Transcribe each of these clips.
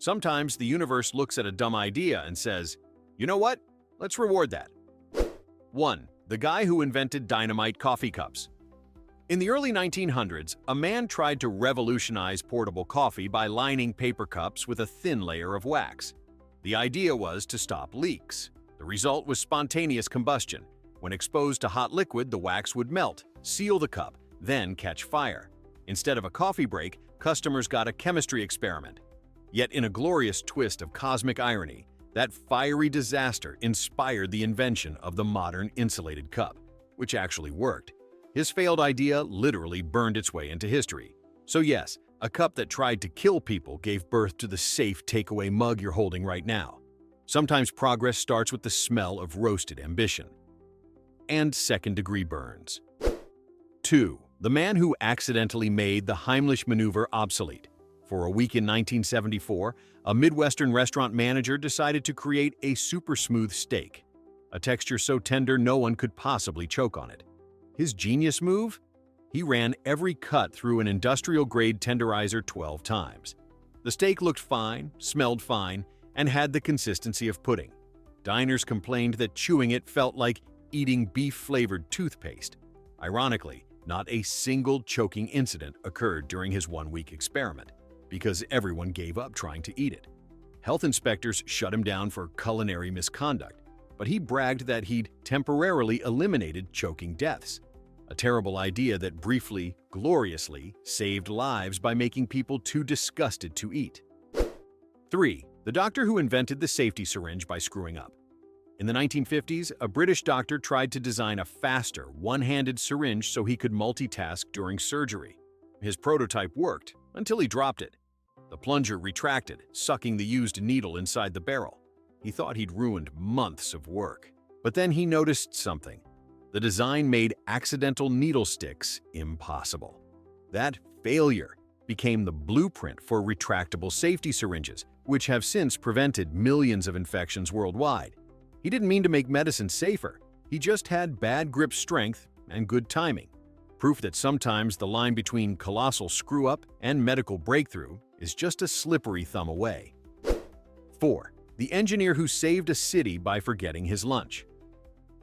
Sometimes the universe looks at a dumb idea and says, you know what? Let's reward that. 1. The guy who invented dynamite coffee cups. In the early 1900s, a man tried to revolutionize portable coffee by lining paper cups with a thin layer of wax. The idea was to stop leaks. The result was spontaneous combustion. When exposed to hot liquid, the wax would melt, seal the cup, then catch fire. Instead of a coffee break, customers got a chemistry experiment. Yet in a glorious twist of cosmic irony, that fiery disaster inspired the invention of the modern insulated cup, which actually worked. His failed idea literally burned its way into history. So yes, a cup that tried to kill people gave birth to the safe takeaway mug you're holding right now. Sometimes progress starts with the smell of roasted ambition. And second-degree burns. 2. The man who accidentally made the Heimlich maneuver obsolete. For a week in 1974, a Midwestern restaurant manager decided to create a super smooth steak, a texture so tender no one could possibly choke on it. His genius move? He ran every cut through an industrial-grade tenderizer 12 times. The steak looked fine, smelled fine, and had the consistency of pudding. Diners complained that chewing it felt like eating beef-flavored toothpaste. Ironically, not a single choking incident occurred during his one-week experiment, because everyone gave up trying to eat it. Health inspectors shut him down for culinary misconduct, but he bragged that he'd temporarily eliminated choking deaths. A terrible idea that briefly, gloriously, saved lives by making people too disgusted to eat. 3. The doctor who invented the safety syringe by screwing up. In the 1950s, a British doctor tried to design a faster, one-handed syringe so he could multitask during surgery. His prototype worked, until he dropped it. The plunger retracted, sucking the used needle inside the barrel. He thought he'd ruined months of work. But then he noticed something. The design made accidental needle sticks impossible. That failure became the blueprint for retractable safety syringes, which have since prevented millions of infections worldwide. He didn't mean to make medicine safer. He just had bad grip strength and good timing. Proof that sometimes the line between colossal screw-up and medical breakthrough is just a slippery thumb away. 4. The engineer who saved a city by forgetting his lunch.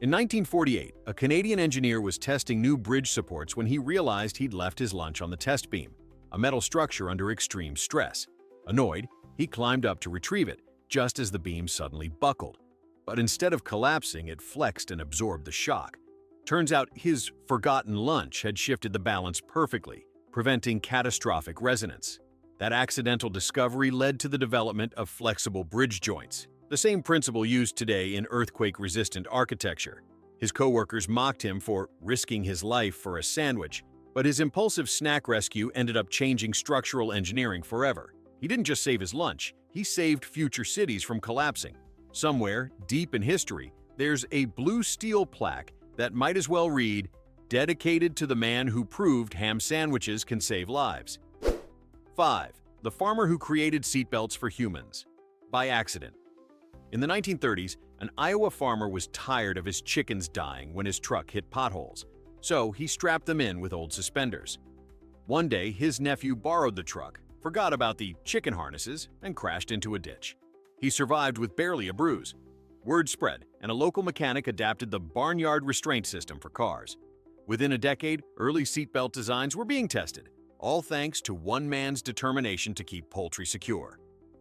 In 1948, a Canadian engineer was testing new bridge supports when he realized he'd left his lunch on the test beam, a metal structure under extreme stress. Annoyed, he climbed up to retrieve it, just as the beam suddenly buckled. But instead of collapsing, it flexed and absorbed the shock. Turns out his forgotten lunch had shifted the balance perfectly, preventing catastrophic resonance. That accidental discovery led to the development of flexible bridge joints, the same principle used today in earthquake-resistant architecture. His coworkers mocked him for risking his life for a sandwich, but his impulsive snack rescue ended up changing structural engineering forever. He didn't just save his lunch, he saved future cities from collapsing. Somewhere, deep in history, there's a blue steel plaque that might as well read, "Dedicated to the man who proved ham sandwiches can save lives." 5. The farmer who created seatbelts for humans. By accident. In the 1930s, an Iowa farmer was tired of his chickens dying when his truck hit potholes, so he strapped them in with old suspenders. One day, his nephew borrowed the truck, forgot about the chicken harnesses, and crashed into a ditch. He survived with barely a bruise. Word spread, and a local mechanic adapted the barnyard restraint system for cars. Within a decade, early seatbelt designs were being tested, all thanks to one man's determination to keep poultry secure.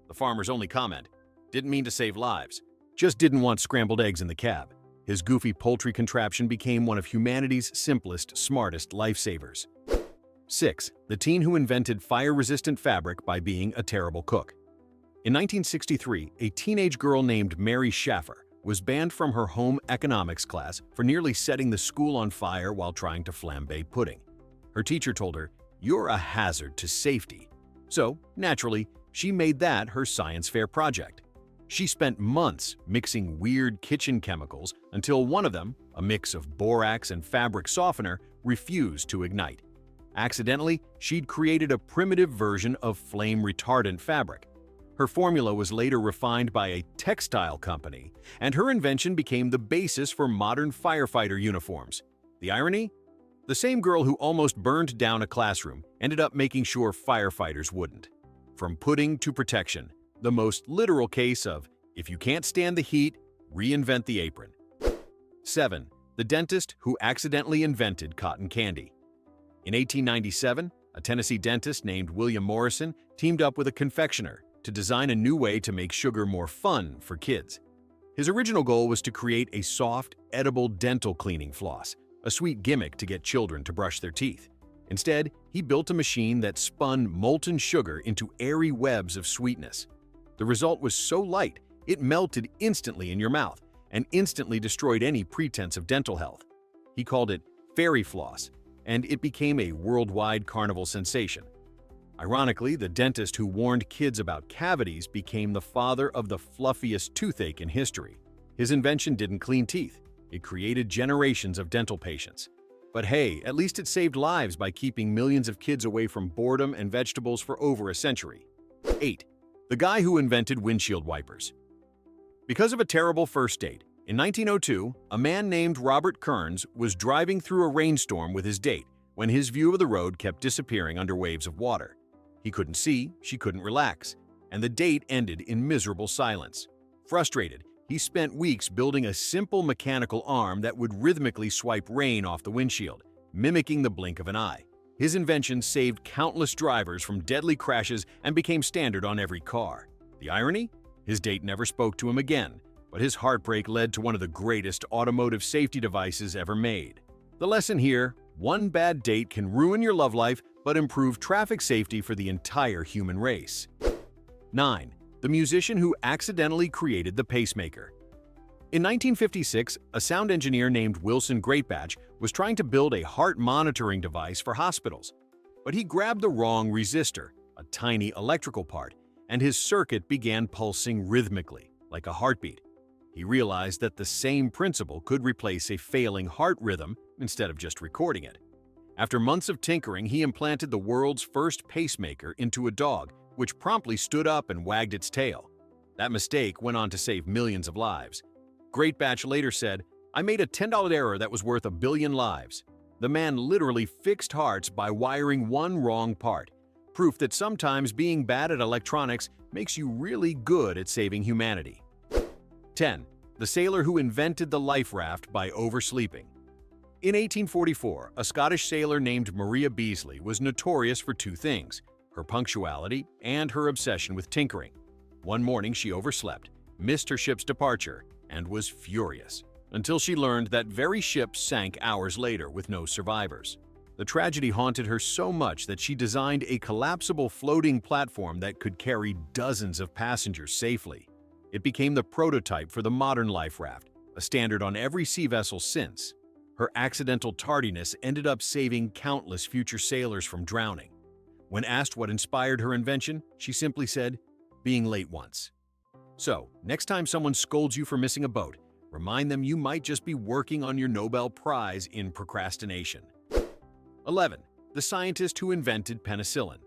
The farmer's only comment: "Didn't mean to save lives, just didn't want scrambled eggs in the cab." His goofy poultry contraption became one of humanity's simplest, smartest lifesavers. 6. The teen who invented fire-resistant fabric by being a terrible cook. In 1963, a teenage girl named Mary Schaffer was banned from her home economics class for nearly setting the school on fire while trying to flambe pudding. Her teacher told her, "You're a hazard to safety." So, naturally, she made that her science fair project. She spent months mixing weird kitchen chemicals until one of them, a mix of borax and fabric softener, refused to ignite. Accidentally, she'd created a primitive version of flame-retardant fabric. Her formula was later refined by a textile company, and her invention became the basis for modern firefighter uniforms. The irony? The same girl who almost burned down a classroom ended up making sure firefighters wouldn't. From pudding to protection, the most literal case of, if you can't stand the heat, reinvent the apron. 7. The dentist who accidentally invented cotton candy. In 1897, a Tennessee dentist named William Morrison teamed up with a confectioner to design a new way to make sugar more fun for kids. His original goal was to create a soft, edible dental cleaning floss, a sweet gimmick to get children to brush their teeth. Instead, he built a machine that spun molten sugar into airy webs of sweetness. The result was so light, it melted instantly in your mouth and instantly destroyed any pretense of dental health. He called it fairy floss, and it became a worldwide carnival sensation. Ironically, the dentist who warned kids about cavities became the father of the fluffiest toothache in history. His invention didn't clean teeth. It created generations of dental patients. But hey, at least it saved lives by keeping millions of kids away from boredom and vegetables for over a century. 8. The guy who invented windshield wipers. Because of a terrible first date, in 1902, a man named Robert Kearns was driving through a rainstorm with his date when his view of the road kept disappearing under waves of water. He couldn't see, she couldn't relax, and the date ended in miserable silence. Frustrated, he spent weeks building a simple mechanical arm that would rhythmically swipe rain off the windshield, mimicking the blink of an eye. His invention saved countless drivers from deadly crashes and became standard on every car. The irony? His date never spoke to him again, but his heartbreak led to one of the greatest automotive safety devices ever made. The lesson here: one bad date can ruin your love life, but improve traffic safety for the entire human race. 9. The musician who accidentally created the pacemaker. In 1956, a sound engineer named Wilson Greatbatch was trying to build a heart monitoring device for hospitals. But he grabbed the wrong resistor, a tiny electrical part, and his circuit began pulsing rhythmically, like a heartbeat. He realized that the same principle could replace a failing heart rhythm instead of just recording it. After months of tinkering, he implanted the world's first pacemaker into a dog, which promptly stood up and wagged its tail. That mistake went on to save millions of lives. Greatbatch later said, "I made a $10 error that was worth a billion lives." The man literally fixed hearts by wiring one wrong part, proof that sometimes being bad at electronics makes you really good at saving humanity. 10. The sailor who invented the life raft by oversleeping. In 1844, a Scottish sailor named Maria Beasley was notorious for two things: her punctuality and her obsession with tinkering. One morning she overslept, missed her ship's departure, and was furious, until she learned that very ship sank hours later with no survivors. The tragedy haunted her so much that she designed a collapsible floating platform that could carry dozens of passengers safely. It became the prototype for the modern life raft, a standard on every sea vessel since. Her accidental tardiness ended up saving countless future sailors from drowning. When asked what inspired her invention, she simply said, "Being late once." So, next time someone scolds you for missing a boat, remind them you might just be working on your Nobel Prize in procrastination. 11. The scientist who invented penicillin.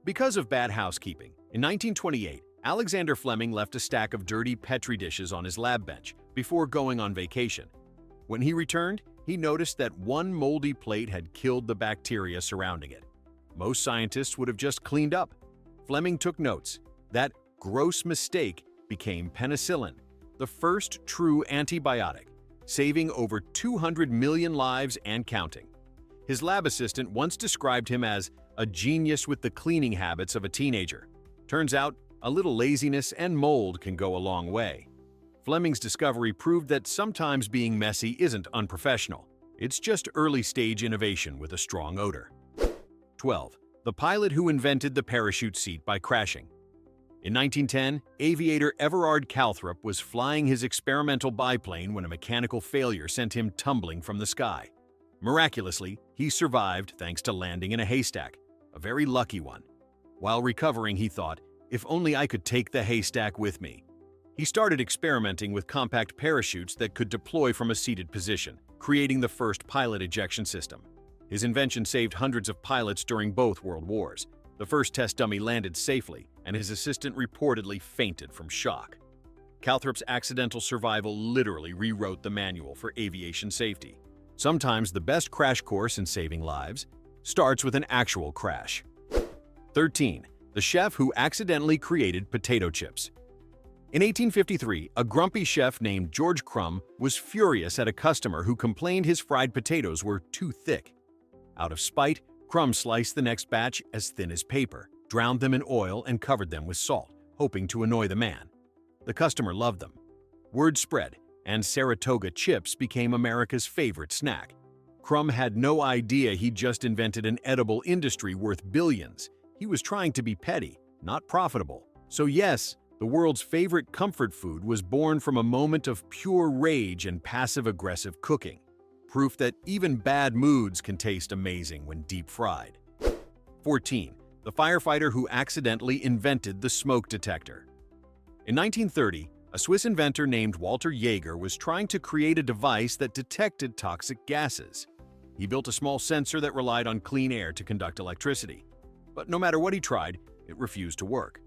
Because of bad housekeeping, in 1928, Alexander Fleming left a stack of dirty Petri dishes on his lab bench before going on vacation. When he returned, he noticed that one moldy plate had killed the bacteria surrounding it. Most scientists would have just cleaned up. Fleming took notes. That gross mistake became penicillin, the first true antibiotic, saving over 200 million lives and counting. His lab assistant once described him as a genius with the cleaning habits of a teenager. Turns out, a little laziness and mold can go a long way. Fleming's discovery proved that sometimes being messy isn't unprofessional. It's just early-stage innovation with a strong odor. 12. The pilot who invented the parachute seat by crashing. In 1910, aviator Everard Calthrop was flying his experimental biplane when a mechanical failure sent him tumbling from the sky. Miraculously, he survived thanks to landing in a haystack, a very lucky one. While recovering, he thought, "If only I could take the haystack with me." He started experimenting with compact parachutes that could deploy from a seated position, creating the first pilot ejection system. His invention saved hundreds of pilots during both World Wars. The first test dummy landed safely, and his assistant reportedly fainted from shock. Calthrop's accidental survival literally rewrote the manual for aviation safety. Sometimes the best crash course in saving lives starts with an actual crash. 13. the chef who accidentally created potato chips. In 1853, a grumpy chef named George Crumb was furious at a customer who complained his fried potatoes were too thick. Out of spite, Crumb sliced the next batch as thin as paper, drowned them in oil, and covered them with salt, hoping to annoy the man. The customer loved them. Word spread, and Saratoga chips became America's favorite snack. Crumb had no idea he'd just invented an edible industry worth billions. He was trying to be petty, not profitable. So yes, the world's favorite comfort food was born from a moment of pure rage and passive-aggressive cooking. Proof that even bad moods can taste amazing when deep fried. 14. The firefighter who accidentally invented the smoke detector. In 1930, a Swiss inventor named Walter Jaeger was trying to create a device that detected toxic gases. He built a small sensor that relied on clean air to conduct electricity. But no matter what he tried, it refused to work.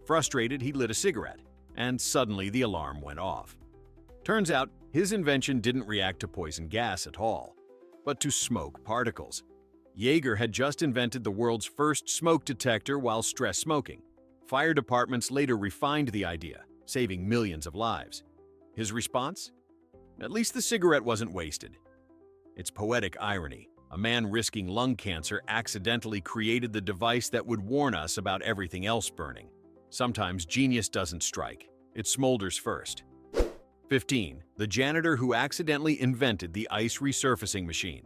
Frustrated, he lit a cigarette, and suddenly the alarm went off. Turns out, his invention didn't react to poison gas at all, but to smoke particles. Jaeger had just invented the world's first smoke detector while stress smoking. Fire departments later refined the idea, saving millions of lives. His response? At least the cigarette wasn't wasted. It's poetic irony. A man risking lung cancer accidentally created the device that would warn us about everything else burning. Sometimes genius doesn't strike. It smolders first. 15. The janitor who accidentally invented the ice resurfacing machine.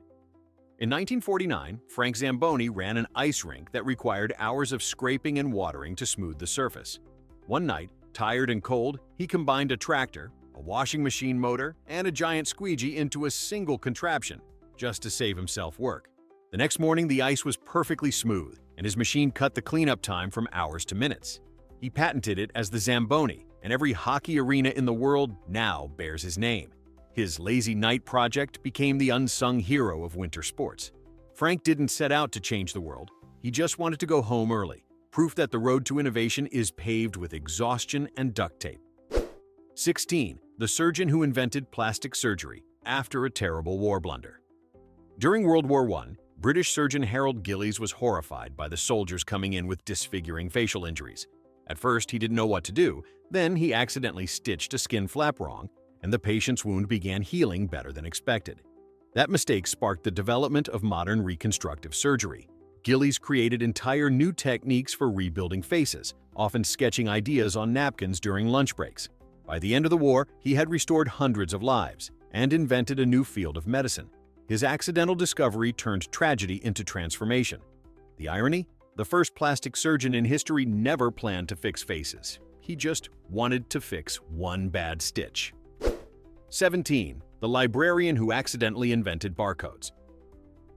In 1949, Frank Zamboni ran an ice rink that required hours of scraping and watering to smooth the surface. One night, tired and cold, he combined a tractor, a washing machine motor, and a giant squeegee into a single contraption, just to save himself work. The next morning, the ice was perfectly smooth, and his machine cut the cleanup time from hours to minutes. He patented it as the Zamboni, and every hockey arena in the world now bears his name. His lazy night project became the unsung hero of winter sports. Frank didn't set out to change the world. He just wanted to go home early, proof that the road to innovation is paved with exhaustion and duct tape. 16. The surgeon who invented plastic surgery after a terrible war blunder. During World War I, British surgeon Harold Gillies was horrified by the soldiers coming in with disfiguring facial injuries. At first, he didn't know what to do. Then he accidentally stitched a skin flap wrong, and the patient's wound began healing better than expected. That mistake sparked the development of modern reconstructive surgery. Gillies created entire new techniques for rebuilding faces, often sketching ideas on napkins during lunch breaks. By the end of the war, he had restored hundreds of lives and invented a new field of medicine. His accidental discovery turned tragedy into transformation. The irony? The first plastic surgeon in history never planned to fix faces. He just wanted to fix one bad stitch. 17. The librarian who accidentally invented barcodes.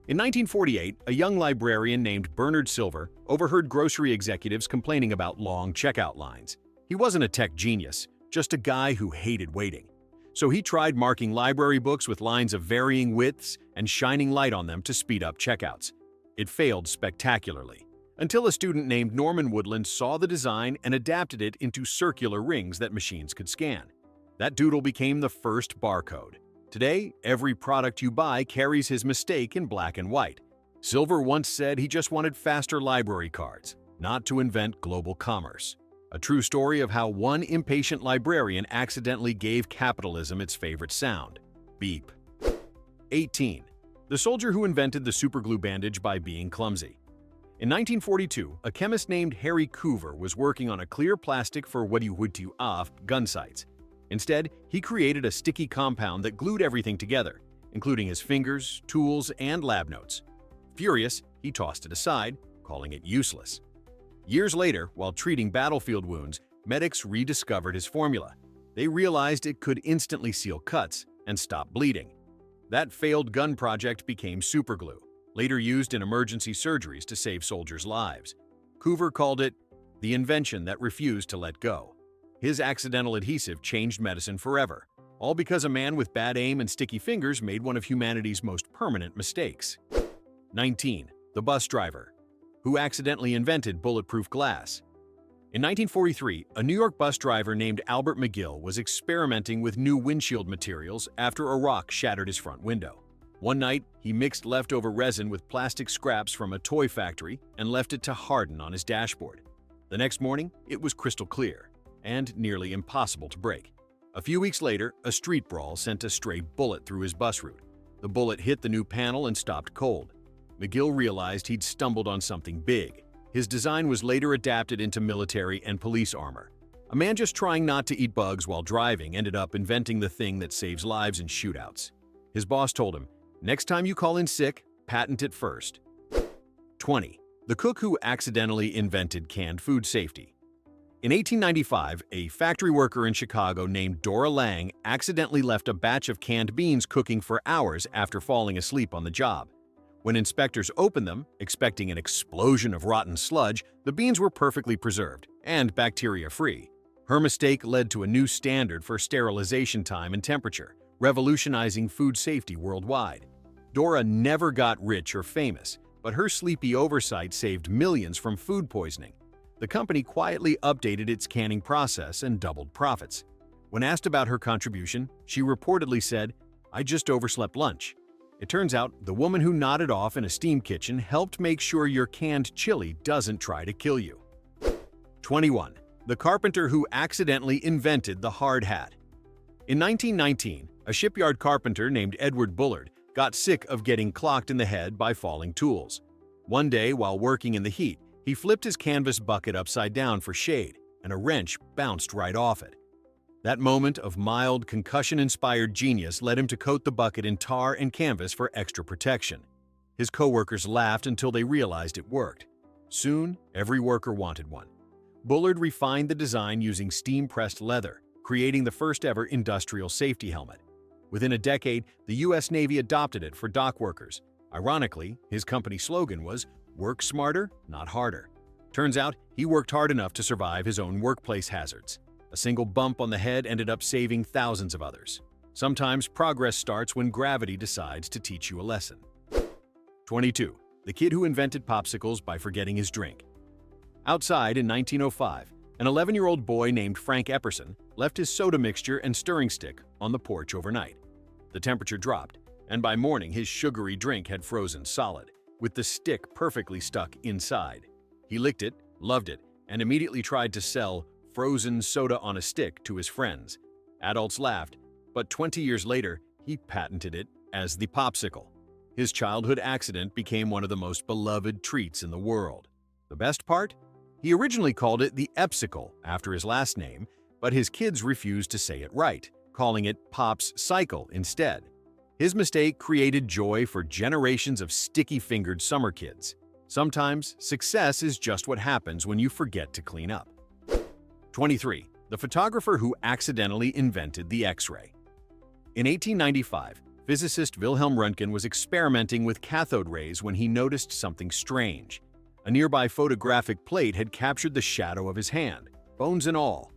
In 1948, a young librarian named Bernard Silver overheard grocery executives complaining about long checkout lines. He wasn't a tech genius, just a guy who hated waiting. So he tried marking library books with lines of varying widths and shining light on them to speed up checkouts. It failed spectacularly, until a student named Norman Woodland saw the design and adapted it into circular rings that machines could scan. That doodle became the first barcode. Today, every product you buy carries his mistake in black and white. Silver once said he just wanted faster library cards, not to invent global commerce. A true story of how one impatient librarian accidentally gave capitalism its favorite sound: beep. 18. The soldier who invented the superglue bandage by being clumsy. In 1942, a chemist named Harry Coover was working on a clear plastic for Waddy-Woody-Off gun sights. Instead, he created a sticky compound that glued everything together, including his fingers, tools, and lab notes. Furious, he tossed it aside, calling it useless. Years later, while treating battlefield wounds, medics rediscovered his formula. They realized it could instantly seal cuts and stop bleeding. That failed gun project became superglue, later used in emergency surgeries to save soldiers' lives. Coover called it the invention that refused to let go. His accidental adhesive changed medicine forever, all because a man with bad aim and sticky fingers made one of humanity's most permanent mistakes. 19. The bus driver who accidentally invented bulletproof glass. In 1943, a New York bus driver named Albert McGill was experimenting with new windshield materials after a rock shattered his front window. One night, he mixed leftover resin with plastic scraps from a toy factory and left it to harden on his dashboard. The next morning, it was crystal clear and nearly impossible to break. A few weeks later, a street brawl sent a stray bullet through his bus route. The bullet hit the new panel and stopped cold. McGill realized he'd stumbled on something big. His design was later adapted into military and police armor. A man just trying not to eat bugs while driving ended up inventing the thing that saves lives in shootouts. His boss told him, "Next time you call in sick, patent it first." 20. The cook who accidentally invented canned food safety. In 1895, a factory worker in Chicago named Dora Lang accidentally left a batch of canned beans cooking for hours after falling asleep on the job. When inspectors opened them, expecting an explosion of rotten sludge, the beans were perfectly preserved and bacteria-free. Her mistake led to a new standard for sterilization time and temperature, revolutionizing food safety worldwide. Dora never got rich or famous, but her sleepy oversight saved millions from food poisoning. The company quietly updated its canning process and doubled profits. When asked about her contribution, she reportedly said, "I just overslept lunch." It turns out the woman who nodded off in a steam kitchen helped make sure your canned chili doesn't try to kill you. 21. The carpenter who accidentally invented the hard hat. In 1919, a shipyard carpenter named Edward Bullard got sick of getting clocked in the head by falling tools. One day, while working in the heat, he flipped his canvas bucket upside down for shade, and a wrench bounced right off it. That moment of mild, concussion-inspired genius led him to coat the bucket in tar and canvas for extra protection. His coworkers laughed until they realized it worked. Soon, every worker wanted one. Bullard refined the design using steam-pressed leather, creating the first-ever industrial safety helmet. Within a decade, the U.S. Navy adopted it for dock workers. Ironically, his company slogan was, "Work smarter, not harder." Turns out, he worked hard enough to survive his own workplace hazards. A single bump on the head ended up saving thousands of others. Sometimes progress starts when gravity decides to teach you a lesson. 22. The kid who invented popsicles by forgetting his drink. Outside in 1905, an 11-year-old boy named Frank Epperson left his soda mixture and stirring stick on the porch overnight. The temperature dropped, and by morning his sugary drink had frozen solid, with the stick perfectly stuck inside. He licked it, loved it, and immediately tried to sell frozen soda on a stick to his friends. Adults laughed, but 20 years later, he patented it as the Popsicle. His childhood accident became one of the most beloved treats in the world. The best part? He originally called it the Epsicle after his last name, but his kids refused to say it right, calling it Popsicle instead. His mistake created joy for generations of sticky-fingered summer kids. Sometimes, success is just what happens when you forget to clean up. 23. The photographer who accidentally invented the X-ray. In 1895, physicist Wilhelm Röntgen was experimenting with cathode rays when he noticed something strange. A nearby photographic plate had captured the shadow of his hand, bones and all.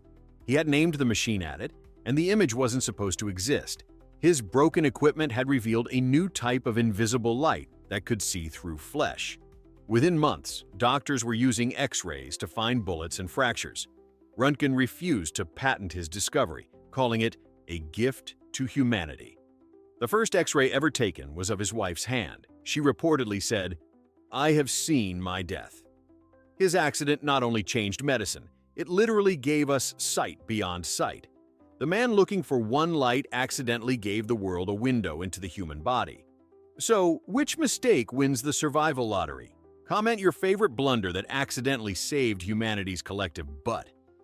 He had named the machine at it, and the image wasn't supposed to exist. His broken equipment had revealed a new type of invisible light that could see through flesh. Within months, doctors were using X-rays to find bullets and fractures. Röntgen refused to patent his discovery, calling it a gift to humanity. The first X-ray ever taken was of his wife's hand. She reportedly said, "I have seen my death." His accident not only changed medicine, it literally gave us sight beyond sight. The man looking for one light accidentally gave the world a window into the human body. So, which mistake wins the survival lottery? Comment your favorite blunder that accidentally saved humanity's collective butt.